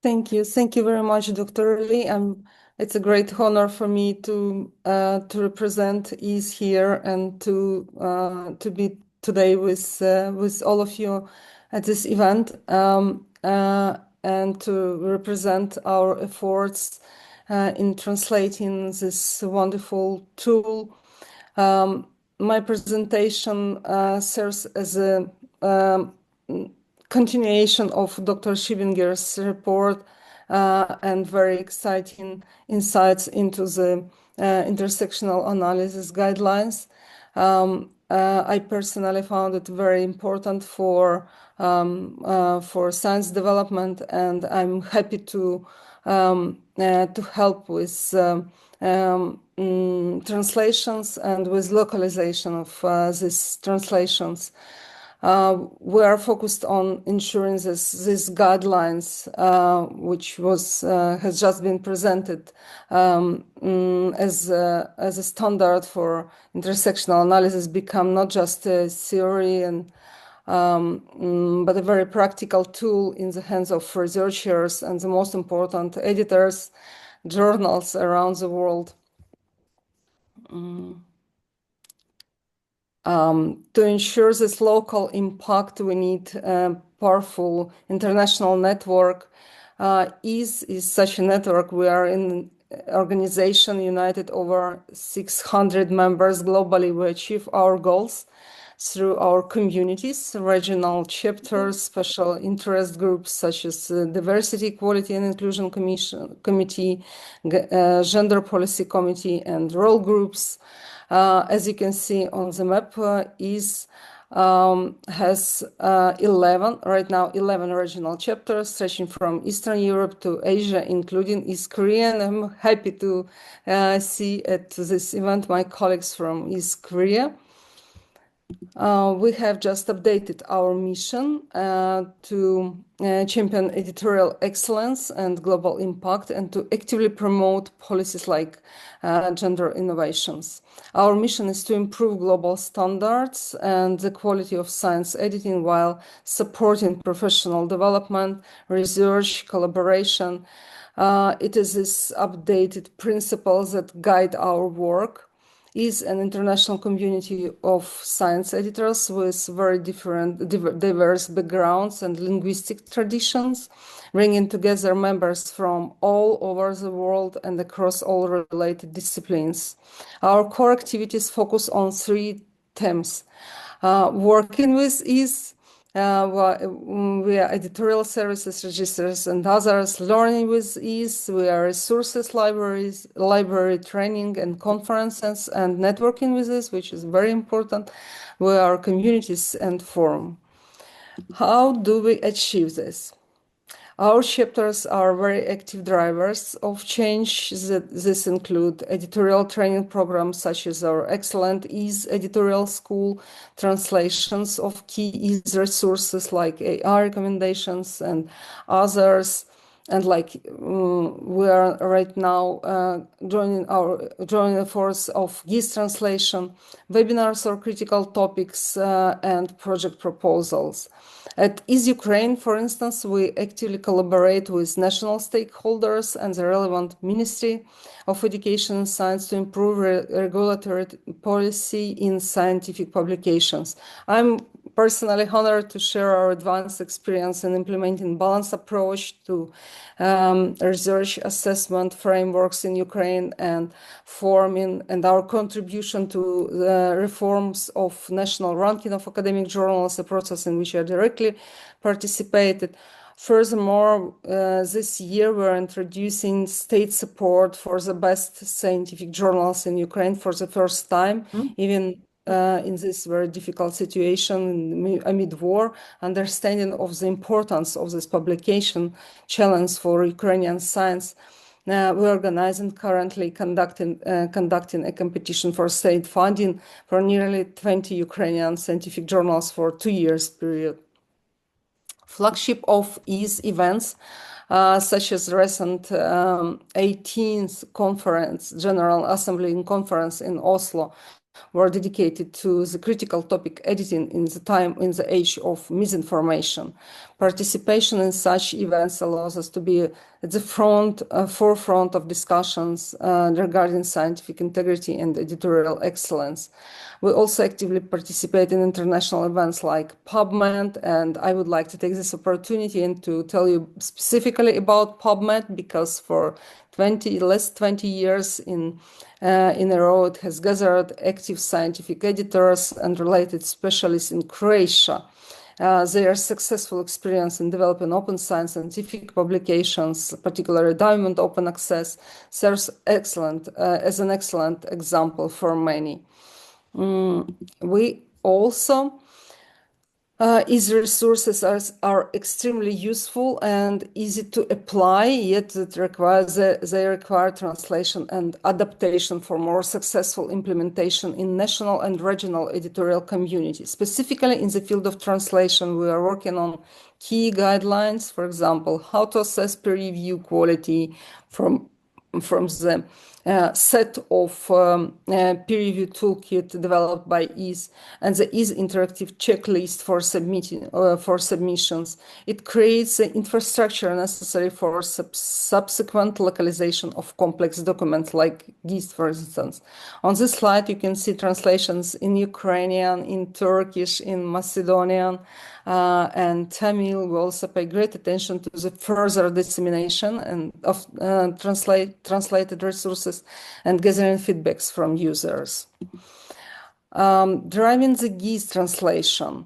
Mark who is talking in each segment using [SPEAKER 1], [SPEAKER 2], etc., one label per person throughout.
[SPEAKER 1] Thank you. Thank you very much, Dr. Lee. It's a great honor for me to represent EASE here and to be today with all of you at this event and to represent our efforts in translating this wonderful tool. My presentation serves as a continuation of Dr. Schevinger's report and very exciting insights into the intersectional analysis guidelines. I personally found it very important for science development, and I'm happy to help with translations and with localization of these translations. We are focused on ensuring these guidelines, which has just been presented as a standard for intersectional analysis, become not just a theory but a very practical tool in the hands of researchers and the most important editors, journals around the world. To ensure this local impact, we need a powerful international network. EASE is such a network. We are in organization united over 600 members globally. We achieve our goals through our communities, regional chapters, special interest groups such as Diversity, Equality and Inclusion Committee, Gender Policy Committee, and role groups. As you can see on the map, EASE has 11 regional chapters stretching from Eastern Europe to Asia, including East Korea. And I'm happy to see at this event my colleagues from East Korea. We have just updated our mission to champion editorial excellence and global impact and to actively promote policies like gender innovations. Our mission is to improve global standards and the quality of science editing while supporting professional development, research, collaboration. It is these updated principles that guide our work. Is an international community of science editors with very diverse backgrounds and linguistic traditions, bringing together members from all over the world and across all related disciplines. Our core activities focus on three themes. Working with EASE, we are editorial services, registers, and others. Learning with EASE, we are resources, libraries, library training and conferences, and networking with this, which is very important. We are communities and forum. How do we achieve this? Our chapters are very active drivers of change. This include editorial training programs such as our excellent EASE editorial school, translations of key EASE resources like AI recommendations and others. And we are right now joining the force of GIS translation, webinars or critical topics and project proposals. At EASE Ukraine, for instance, we actively collaborate with national stakeholders and the relevant Ministry of Education and Science to improve regulatory policy in scientific publications. I'm personally honored to share our advanced experience in implementing balanced approach to research assessment frameworks in Ukraine and forming and our contribution to the reforms of national ranking of academic journals, a process in which I directly participated. Furthermore, this year we're introducing state support for the best scientific journals in Ukraine for the first time, even in this very difficult situation amid war. Understanding of the importance of this publication challenge for Ukrainian science. We're organizing currently conducting a competition for state funding for nearly 20 Ukrainian scientific journals for 2 years period. Flagship of EASE events, such as recent 18th conference, General Assembly conference in Oslo, were dedicated to the critical topic editing in the age of misinformation. Participation in such events allows us to be at the forefront of discussions regarding scientific integrity and editorial excellence. We also actively participate in international events like PubMed, and I would like to take this opportunity and to tell you specifically about PubMed, because for last 20 years in a row, it has gathered active scientific editors and related specialists in Croatia. Their successful experience in developing open science scientific publications, particularly Diamond Open Access, serves as an excellent example for many. We also These resources are extremely useful and easy to apply, yet they require translation and adaptation for more successful implementation in national and regional editorial communities. Specifically in the field of translation, we are working on key guidelines, for example, how to assess peer review quality from the set of peer review toolkit developed by IS and the IS interactive checklist for submissions. It creates the infrastructure necessary for subsequent localization of complex documents like GIST, for instance. On this slide, you can see translations in Ukrainian, in Turkish, in Macedonian, and Tamil. We also pay great attention to the further dissemination of translated resources and gathering feedbacks from users. Driving the GIS translation.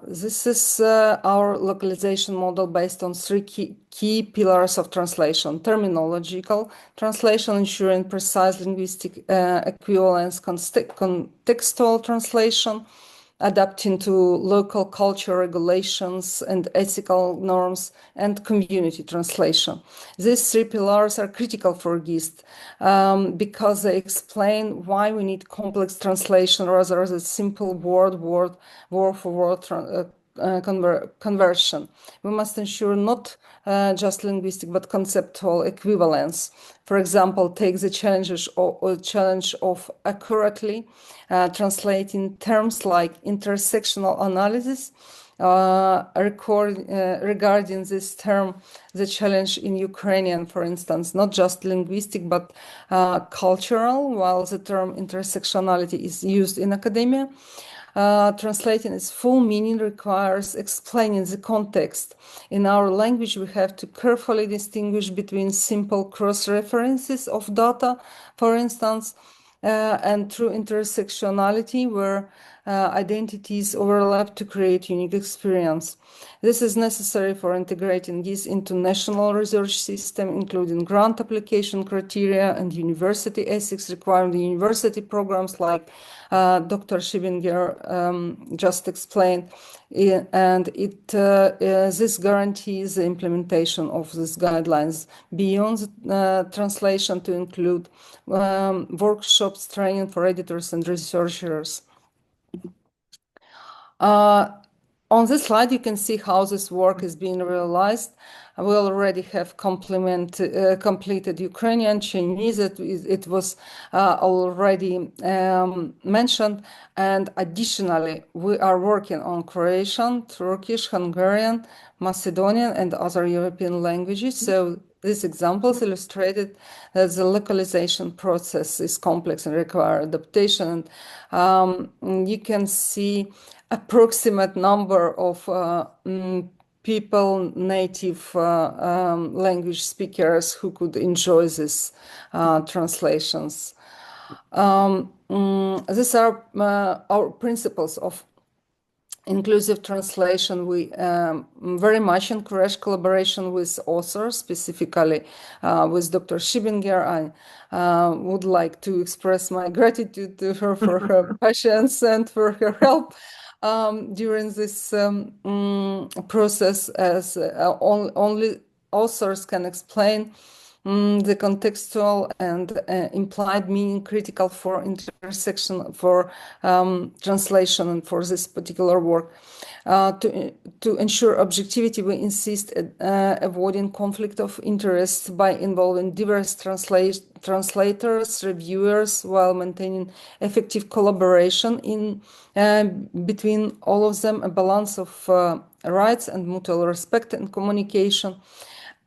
[SPEAKER 1] This is our localization model based on three key pillars of translation: terminological translation, ensuring precise linguistic equivalence; contextual translation, adapting to local culture regulations and ethical norms; and community translation. These three pillars are critical for GIST because they explain why we need complex translation rather than simple word-for-word conversion. We must ensure not just linguistic but conceptual equivalence. For example, take the challenge of accurately translating terms like intersectional analysis. Regarding this term, the challenge in Ukrainian, for instance, not just linguistic but cultural, while the term intersectionality is used in academia. Translating its full meaning requires explaining the context. In our language, we have to carefully distinguish between simple cross-references of data, for instance, and true intersectionality, where identities overlap to create unique experience. This is necessary for integrating this into national research system, including grant application criteria and university ethics, requiring the university programs like Dr. Shevchenko just explained, and this guarantees the implementation of these guidelines beyond translation to include workshops, training for editors and researchers. On this slide, you can see how this work is being realized. We already have completed Ukrainian, Chinese. It was already mentioned. And additionally, we are working on Croatian, Turkish, Hungarian, Macedonian, and other European languages. So these examples illustrated that the localization process is complex and requires adaptation. You can see approximate number of people, native language speakers who could enjoy these translations. These are our principles of inclusive translation. We very much encourage collaboration with authors, specifically with Dr. Shevchenko. I would like to express my gratitude to her for her patience and for her help during this process, as only authors can explain the contextual and implied meaning critical for intersection, for translation and for this particular work. To ensure objectivity, we insist avoiding conflict of interest by involving diverse translators, reviewers, while maintaining effective collaboration between all of them, a balance of rights and mutual respect and communication.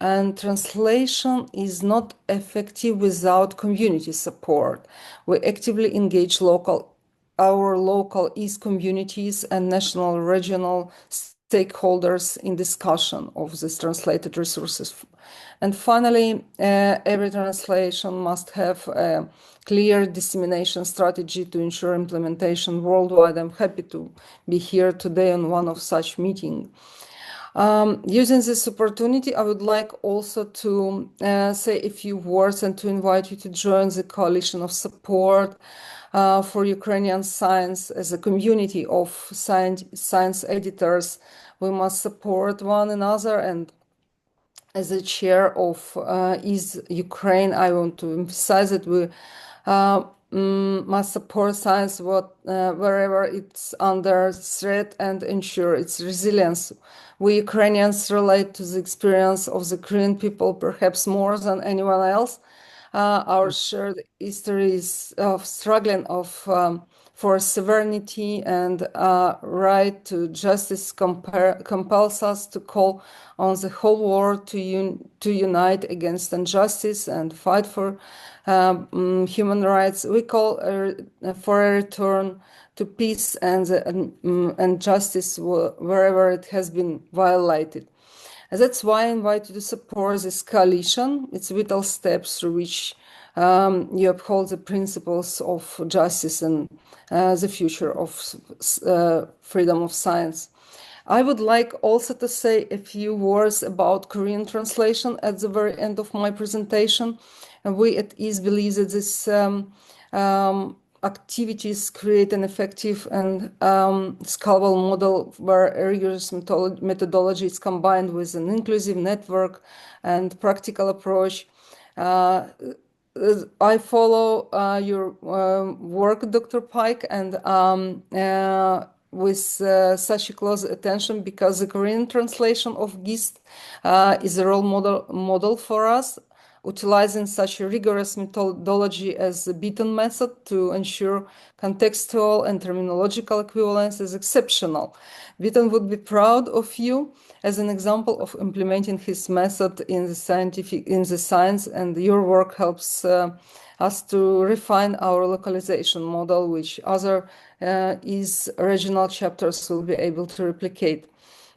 [SPEAKER 1] And translation is not effective without community support. We actively engage our local East communities and national, regional stakeholders in discussion of these translated resources. And finally, every translation must have a clear dissemination strategy to ensure implementation worldwide. I'm happy to be here today on one of such meetings. Using this opportunity, I would like also to say a few words and to invite you to join the coalition of support for Ukrainian science as a community of science editors. We must support one another, and as a chair of Is Ukraine, I want to emphasize that we must support science wherever it's under threat and ensure its resilience. We Ukrainians relate to the experience of the Korean people perhaps more than anyone else. Our shared histories of struggling for sovereignty and right to justice compels us to call on the whole world to unite against injustice and fight for human rights. We call for a return to peace and justice wherever it has been violated. And that's why I invite you to support this coalition. It's vital steps through which you uphold the principles of justice and the future of freedom of science. I would like also to say a few words about Korean translation at the very end of my presentation. And we at Is believe that this activities create an effective and scalable model where a rigorous methodology is combined with an inclusive network and practical approach. I follow your work, Dr. Pike, and with such a close attention, because the Korean translation of GIST is a role model for us. Utilizing such a rigorous methodology as the Beaton method to ensure contextual and terminological equivalence is exceptional. Beaton would be proud of you as an example of implementing his method in the science, and your work helps us to refine our localization model, which other regional chapters will be able to replicate.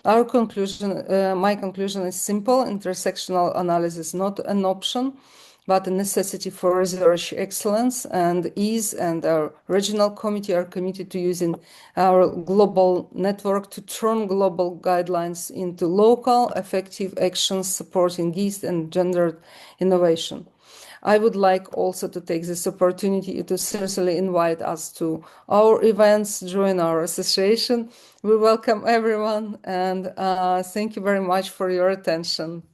[SPEAKER 1] My conclusion is simple. Intersectional analysis is not an option, but a necessity for research excellence, and Is and our regional committee are committed to using our global network to turn global guidelines into local effective actions supporting GIST and gendered innovation. I would like also to take this opportunity to seriously invite us to our events, join our association. We welcome everyone, and thank you very much for your attention.